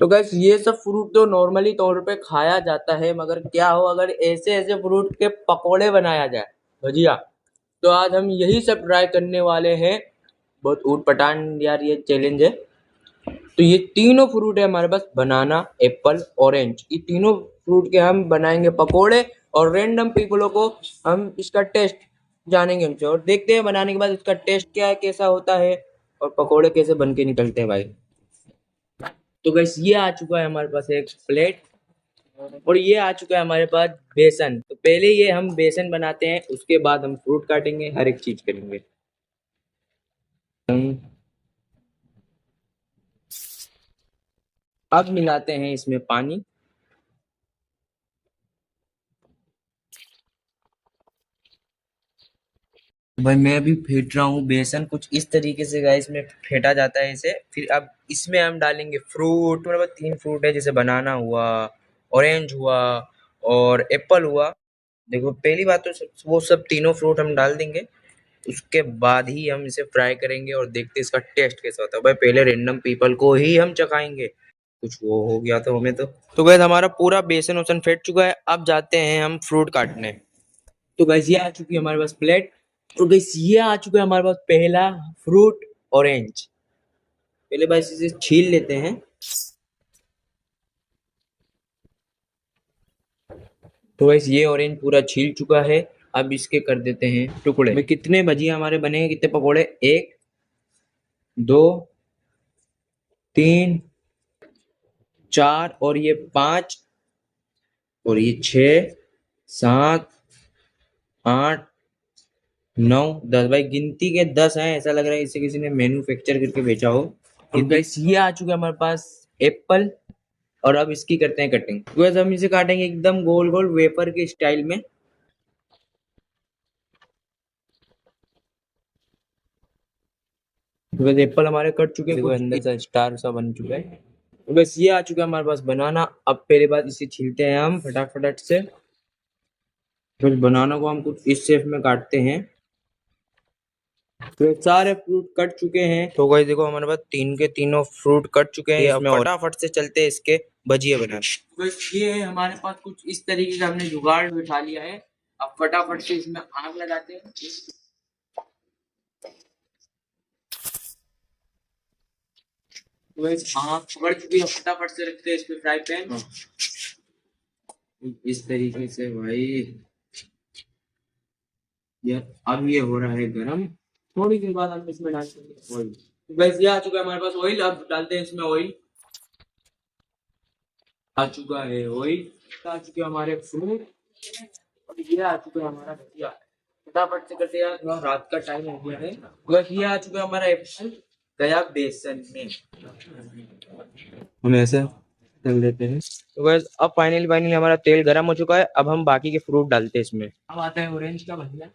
तो गैस ये सब फ्रूट तो नॉर्मली तौर पे खाया जाता है, मगर क्या हो अगर ऐसे ऐसे फ्रूट के पकोड़े बनाया जाए, भजिया। तो आज हम यही सब ट्राई करने वाले हैं। बहुत ऊट पटांग यार ये चैलेंज है। तो ये तीनों फ्रूट है हमारे पास, बनाना, एप्पल, ऑरेंज। ये तीनों फ्रूट के हम बनाएंगे पकोड़े, और रैंडम पीपलों को हम इसका टेस्ट जानेंगे उनसे, और देखते हैं बनाने के बाद इसका टेस्ट क्या है, कैसा होता है, और पकोड़े कैसे बन के निकलते हैं भाई। तो गैस ये आ चुका है हमारे पास एक प्लेट, और ये आ चुका है हमारे पास बेसन। तो पहले ये हम बेसन बनाते हैं, उसके बाद हम फ्रूट काटेंगे, हर एक चीज करेंगे। अब मिलाते हैं इसमें पानी। भाई मैं अभी फेंट रहा हूँ बेसन कुछ इस तरीके से, गाइस में फेंटा जाता है इसे। फिर अब इसमें हम डालेंगे फ्रूट। मेरे पास तीन फ्रूट है, जैसे बनाना हुआ, ऑरेंज हुआ, और एप्पल हुआ। देखो पहली बात तो वो सब तीनों फ्रूट हम डाल देंगे, उसके बाद ही हम इसे फ्राई करेंगे और देखते हैं इसका टेस्ट कैसा होता है। भाई पहले रैंडम पीपल को ही हम चखाएंगे, कुछ वो हो गया तो हमें तो गैस हमारा पूरा बेसन वेसन फेंट चुका है। अब जाते हैं हम फ्रूट काटने। तो गैस ये आ चुकी है हमारे पास प्लेट, और गैस ये आ चुका है हमारे पास पहला फ्रूट, ऑरेंज। पहले भाई इसे छील लेते हैं। तो गैस ये ऑरेंज पूरा छील चुका है। अब इसके कर देते हैं टुकड़े। में कितने भजिया हमारे बनेंगे, कितने पकोड़े? एक, दो, तीन, चार, और ये पांच, और ये छह, सात, आठ, नौ, 10। भाई गिनती के 10 हैं, ऐसा लग रहा है इसे किसी ने मैन्युफैक्चर करके बेचा हो। और गैस ये आ चुका है हमारे पास एप्पल, और अब इसकी करते हैं कटिंग। बस हम इसे काटेंगे एकदम गोल गोल वेफर के स्टाइल में। बस एप्पल हमारे कट चुके हैं, कुछ अंदर सा स्टार सा बन चुका है। बस ये आ चुका है हमारे पास बनाना। अब पहले बात इसे छीलते हैं हम फटाफट से। फिर बनाना को हम कुछ इस शेप में काटते हैं। तो सारे फ्रूट कट चुके हैं। तो गाइस देखो हमारे पास तीन के तीनों फ्रूट कट चुके हैं। इसमें फटाफट से चलते हैं इसके भजिए बनाने। बस ये है हमारे पास कुछ इस तरीके का हमने जुगाड़ बिठा लिया है। अब फटाफट से इसमें आग लगाते हैं। बस आग पकड़ चुकी है, फटाफट से रखते हैं इस पे फ्राई पैन। इस तरीके से भाई, यार अब ये हो रहा है गरम। थोड़ी देर बाद हम इसमें डाल देंगे ऑयल। बस ये आ चुका है हमारे पास ऑयल। अब डालते हैं इसमें ऑयल। आ चुका है ऑयल, आ चुके हैं हमारे फ्रूट, और ये आ चुका है हमारा भजिया। फटाफट से करते हैं, थोड़ा रात का टाइम हो गया है। बस ये आ चुका है हमारा एप्पल, गया बेसन में। हम ऐसे तल लेते हैं। तो बस अब फाइनली फाइनली हमारा तेल गर्म हो चुका है। अब हम बाकी के फ्रूट डालते हैं इसमें। अब आता है ऑरेंज का भजिया।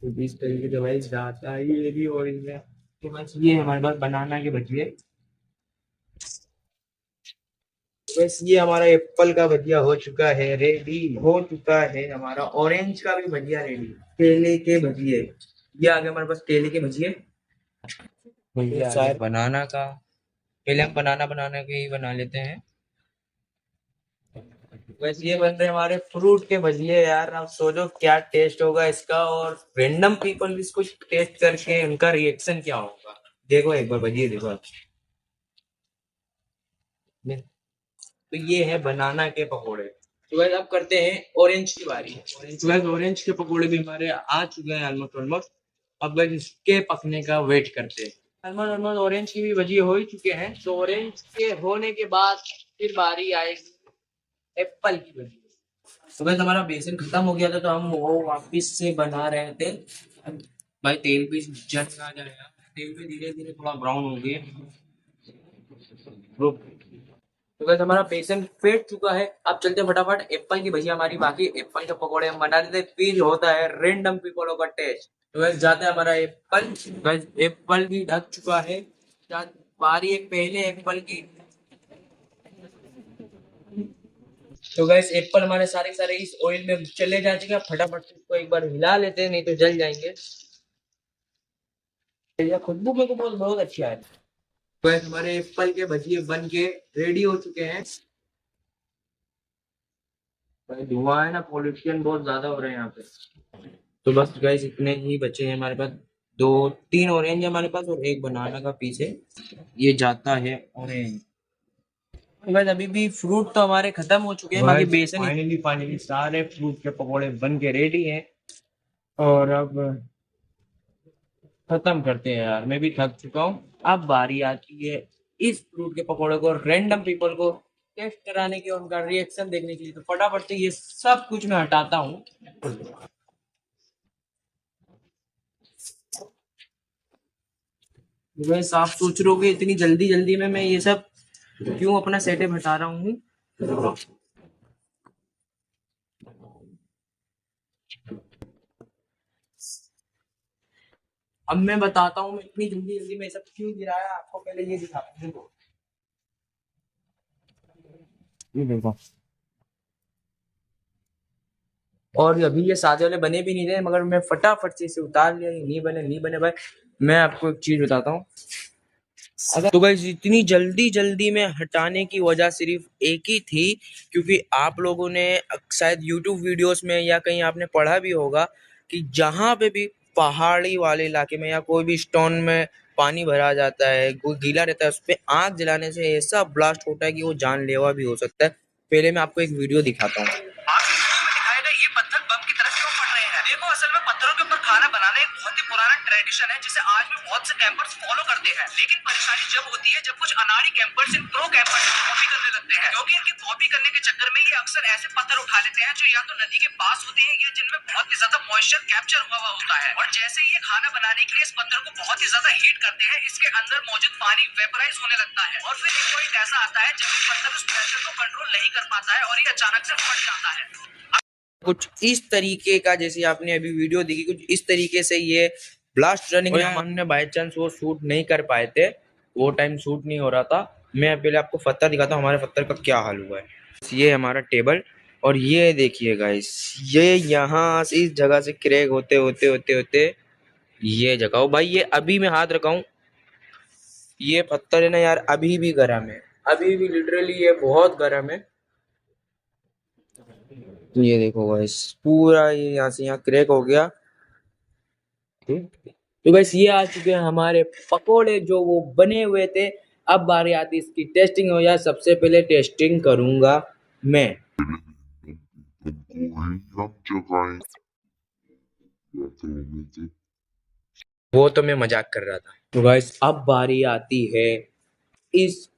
तो इस तरीके से भाई जाता है ये भी ऑरेंज में। तो बस ये हमारे पास बनाना के भजिए। बस ये हमारा एप्पल का भजिया हो चुका है, रेडी हो चुका है। हमारा ऑरेंज का भी भजिया रेडी। केले के भजिए, ये आ गया हमारे पास केले के भजिए। भजिया शायद बनाना का, पहले हम बनाना बनाना के ही बना लेते हैं। वैसे ये बन रहे हमारे फ्रूट के भजिए। यार आप सोचो क्या टेस्ट होगा इसका, और रैंडम पीपल इसको टेस्ट करके उनका रिएक्शन क्या होगा। देखो एक बार भजिए देखो आप। तो ये है बनाना के पकोड़े। तो वैसे अब करते हैं ऑरेंज की बारी। तो वैसे ऑरेंज के पकोड़े भी हमारे आ चुके हैं ऑलमोस्ट ऑलमोस्ट। अब वैसे इसके पकने का वेट करते हैं। ऑलमोस्ट ऑलमोस्ट ऑरेंज की भी भजिए हो ही चुके हैं। तो ऑरेंज के होने के बाद फिर बारी आएगी एप्पल की भजिए। तो वैसे हमारा बेसन खत्म हो गया था, तो हम वो वापिस से बना रहे थे। भाई तेल भी जल ना जाएगा, तेल भी धीरे धीरे थोड़ा ब्राउन हो गया। तो वैसे हमारा बेसन फेट चुका है। अब चलते हैं फटाफट एप्पल की भजिया हमारी बाकी। एप्पल के पकौड़े हम बना लेते हैं, फिर होता है रैंडम पीपलों का टेस्ट। तो वैसे जाते हैं हमारा एप्पल। वैसे एप्पल भी ढक चुका है। बारी एक पहले एप्पल की। तो गैस एप्पल हमारे सारे सारे इस ऑयल में चले जा चुके हैं। फटाफट से इसको एक बार हिला लेते हैं, नहीं तो जल जाएंगे। ये खुशबू मेरे को बहुत बहुत अच्छी है। बस हमारे एप्पल के भजिए बन के रेडी हो चुके हैं। भाई धुआं है ना, पॉल्यूशन बहुत ज्यादा हो रहा है यहाँ पे। तो बस गाइस इतने ही बचे हैं हमारे पास। दो तीन ऑरेंज है हमारे पास और एक बनाना का पीस है। ये जाता है ऑरेंज। बस अभी भी फ्रूट तो हमारे खत्म हो चुके हैं, बाकी बेसन फाइनली फाइनली सारे फ्रूट के पकौड़े बन के रेडी हैं। और अब खत्म करते हैं यार, मैं भी थक चुका हूँ। अब बारी आती है इस फ्रूट के पकौड़े को रैंडम पीपल को टेस्ट कराने की और उनका रिएक्शन देखने के लिए। तो फटाफट से ये सब कुछ मैं हटाता हूँ। वैसे आप सोच रहे होगे इतनी जल्दी जल्दी में मैं ये सब क्यों अपना सेटअप हटा रहा हूँ। अब मैं बताता हूँ मैं इतनी जल्दी जल्दी में ये सब क्यों गिराया, आपको पहले ये दिखाता हूँ। ये देखो, और अभी ये सादे वाले बने भी नहीं रहे, मगर मैं फटाफट से इसे उतार लिया। ये नहीं बने नहीं बने भाई। मैं आपको एक चीज बताता हूँ। अगर तो गाइस इतनी जल्दी जल्दी में हटाने की वजह सिर्फ एक ही थी, क्योंकि आप लोगों ने शायद यूट्यूब वीडियोस में या कहीं आपने पढ़ा भी होगा कि जहाँ पे भी पहाड़ी वाले इलाके में या कोई भी स्टोन में पानी भरा जाता है, कोई गीला रहता है, उस पे आग जलाने से ऐसा ब्लास्ट होता है कि वो जानलेवा भी हो सकता है। पहले मैं आपको एक वीडियो दिखाता हूँ। दिखाए गए ये पत्थर बम की तरह क्यों फट रहे हैं? देखो असल में पत्थरों के ऊपर खाना बनाना एक बहुत ही पुराना ट्रेडिशन है जिसे आज भी बहुत से कैंपर्स फॉलो करते हैं। लेकिन परेशानी जब होती है जब कुछ अनाड़ी कैंपर्स इन प्रो कैंपर्स की कॉपी करने लगते हैं, क्योंकि इनकी कॉपी करने के चक्कर में ये अक्सर ऐसे पत्थर उठा लेते हैं जो या तो नदी के पास होते हैं या जिनमें बहुत ही ज्यादा मॉइस्चर कैप्चर हुआ होता है। और जैसे ही ये खाना बनाने के लिए इस पत्थर को बहुत ही ज्यादा हीट करते हैं, इसके अंदर मौजूद पानी वेपराइज होने लगता है और फिर एक पॉइंट ऐसा आता है जब पत्थर उस प्रेशर को कंट्रोल नहीं कर पाता है और ये अचानक से फट जाता है। कुछ इस तरीके का, जैसे आपने अभी वीडियो देखी, कुछ इस तरीके से ये ब्लास्ट रनिंग हमने बाय चांस वो शूट नहीं कर पाए थे, वो टाइम शूट नहीं हो रहा था। मैं पहले आपको पत्थर दिखाता हूँ हमारे पत्थर का क्या हाल हुआ है। ये हमारा टेबल, और ये देखिए गाइस, ये यहाँ से इस जगह से क्रैक होते होते होते होते ये जगह हो भाई। ये अभी मैं हाथ रखा हूँ, ये पत्थर है ना यार, अभी भी गर्म है, अभी भी लिटरली ये बहुत गर्म है। ये देखो गाइस, पूरा ये यहाँ से यहाँ क्रैक हो गया। तो बस ये आ चुके हैं हमारे पकोड़े जो वो बने हुए थे। अब बारी आती है इसकी टेस्टिंग हो जाए। सबसे पहले टेस्टिंग करूंगा मैं। वो तो मैं मजाक कर रहा था। तो गाइस अब बारी आती है इस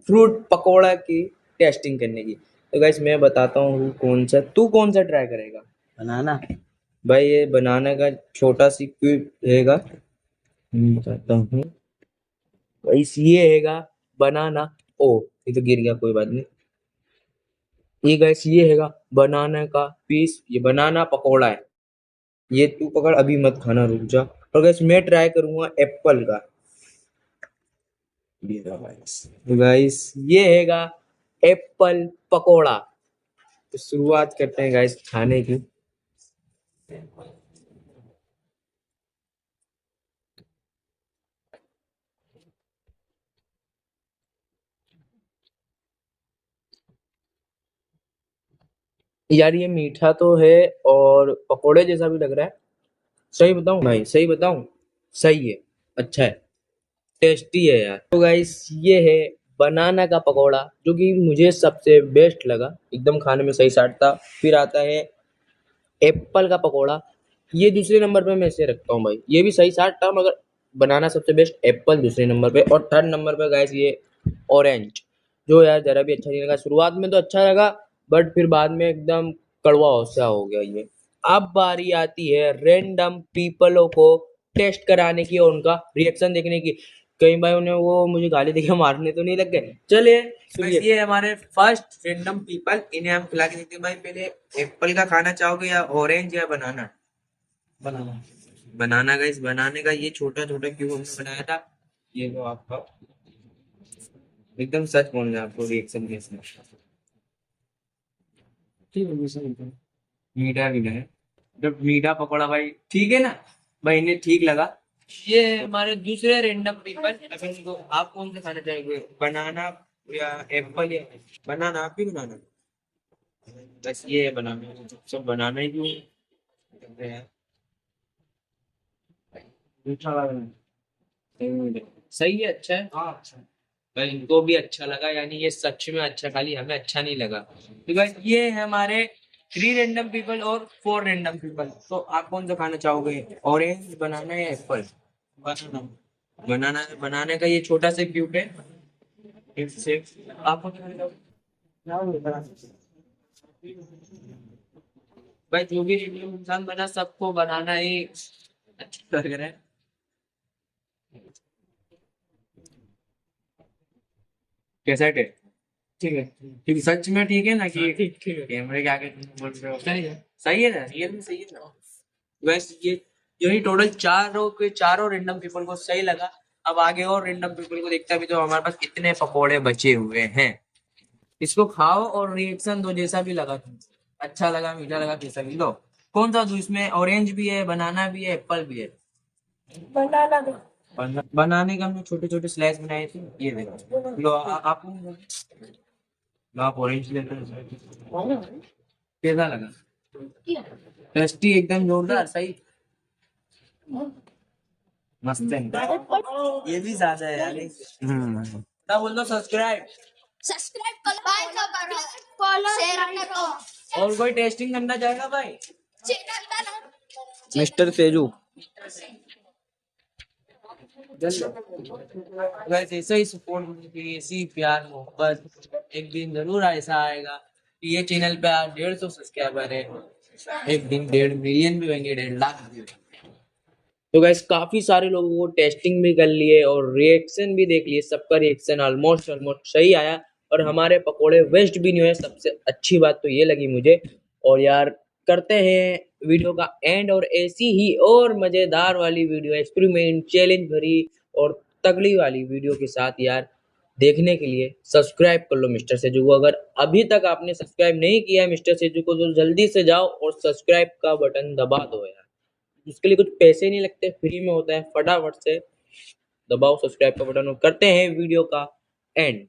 फ्रूट पकोड़ा की टेस्टिंग करने की। तो गाइस मैं बताता हूँ कौन सा, तू कौन सा ट्राई करेगा? बनाना। भाई ये बनाना का छोटा सी क्यूब रहेगा, मैं बताता हूँ। गाइस ये हैगा बनाना। ओ, ये तो गिर गया, कोई बात नहीं। ये गाइस ये हैगा बनाना का पीस, ये बनाना पकोड़ा है। ये तू पकड़, अभी मत खाना, रुक जा। और गाइस मैं ट्राई करूंगा एप्पल का। तो गाइस ये हैगा एप्पल पकोड़ा। तो शुरुआत करते हैं गाइस खाने की। यार ये मीठा तो है और पकोड़े जैसा भी लग रहा है। सही बताऊं भाई, सही बताऊं, सही है, अच्छा है, टेस्टी है यार। तो गाइस ये है बनाना का पकोड़ा, जो कि मुझे सबसे बेस्ट लगा, एकदम खाने में सही साट था। फिर आता है एप्पल का पकोड़ा, ये दूसरे नंबर पे मैं इसे रखता हूँ भाई, ये भी सही साट था, मगर बनाना सबसे बेस्ट, एप्पल दूसरे नंबर पे, और थर्ड नंबर पे गाइस ये ऑरेंज, जो यार जरा भी अच्छा नहीं लगा। शुरुआत में तो अच्छा लगा, बट फिर बाद में एकदम कड़वा सा हो गया ये। अब बारी आती है रैंडम पीपलों को टेस्ट कराने की और उनका रिएक्शन देखने की। कई भाई उन्हें वो मुझे गाली देके मारने तो नहीं लग गए। चलिए सुनिए, ये हमारे फर्स्ट रैंडम पीपल, इन्हें हम खिला के देखते हैं। भाई पहले एप्पल का खाना चाहोगे या ऑरेंज या बनाना? बनाना। बनाना गाइस, बनाने का ये छोटा छोटा क्यूब हमने बनाया था। ये लो आपका, एकदम सच बोल रहे हैं, आपको रिएक्शन कैसे? ठीक है, सही है। मीठा भी है, जब मीठा पकौड़ा भाई, ठीक है ना भाई, इन्हें ठीक लगा। ये हमारे दूसरे रैंडम पीपल। अभी इनको आप कौन सा खाना चाहेंगे, बनाना या एप्पल या बनाना? आप भी बनाना। बस ये है बनाना, सब बनाना ही क्यों करते हैं। मीठा लग रहा है। सही है, अच्छा है। हाँ अच्छा है। भाई इनको भी अच्छा लगा, यानी ये सच में अच्छा, खाली हमें अच्छा नहीं लगा। तो गाइस ये है हमारे 3 रैंडम पीपल और 4 रैंडम पीपल। तो आप कौन सा खाना चाहोगे, ऑरेंज, बनाना या एप्पल? बनाना। बनाना, बनाने का ये छोटा सा क्यूब है। इससे आप कौन सा खाना चाहोगे? भाई जो भी इंसान बना, सबको बनाना ही अच्छा लग रहा है। कैसा है? ठीक है। ठीक, सच में ठीक है ना कि ठीक ठीक है? कैमरे के आगे तुम बोल रहे हो सही है। सही है ना, रियल में सही है ना? वैसे ये यही टोटल चारों के चारों रैंडम पीपल को सही लगा। अब आगे और रैंडम पीपल को देखता भी, तो हमारे पास कितने पकोड़े बचे हुए हैं। इसको खाओ और रिएक्शन दो, जैसा भी लगा तुमको। अच्छा लगा, मीठा लगा, कैसा भी लो। कौन सा दूं इसमें? ऑरेंज भी है, बनाना भी है, एप्पल भी है। बनाना दो। बनाने का हमने छोटे छोटे स्लाइस बनाए थे, ये देखो लो। आप लो, आप ऑरेंज लेते हैं। कैसा लगा? टेस्टी, एकदम जोरदार, सही, मस्त है। ये भी ज्यादा है यार। क्या बोल दो, सब्सक्राइब। सब्सक्राइब करो, लाइक करो, फॉलो शेयर करो। और कोई टेस्टिंग करना चाहेगा भाई? चैनल का नाम मिस्टर तेजू। वैसे ऐसे ही सपोर्ट करने के लिए, ऐसी प्यार मोहब्बत, एक दिन जरूर ऐसा आएगा कि ये चैनल पे आज 150 सब्सक्राइबर है। एक दिन 1.5 मिलियन भी होंगे, 1.5 लाख भी होंगे। तो गैस काफी सारे लोगों को टेस्टिंग भी कर लिए और रिएक्शन भी देख लिए, सबका रिएक्शन ऑलमोस्ट ऑलमोस्ट सही आया। और हमारे पकोड़े वेस्ट भी नहीं हुए, सबसे अच्छी बात तो ये लगी मुझे। और यार करते हैं वीडियो का एंड, और ऐसी ही और मजेदार वाली वीडियो, एक्सपेरिमेंट, चैलेंज भरी और तगड़ी वाली वीडियो के साथ यार देखने के लिए सब्सक्राइब कर लो मिस्टर सेजू को। अगर अभी तक आपने सब्सक्राइब नहीं किया है मिस्टर सेजू को, तो जल्दी से जाओ और सब्सक्राइब का बटन दबा दो यार। उसके लिए कुछ पैसे नहीं लगते, फ्री में होता है, फटाफट से दबाओ सब्सक्राइब का बटन और करते हैं वीडियो का एंड।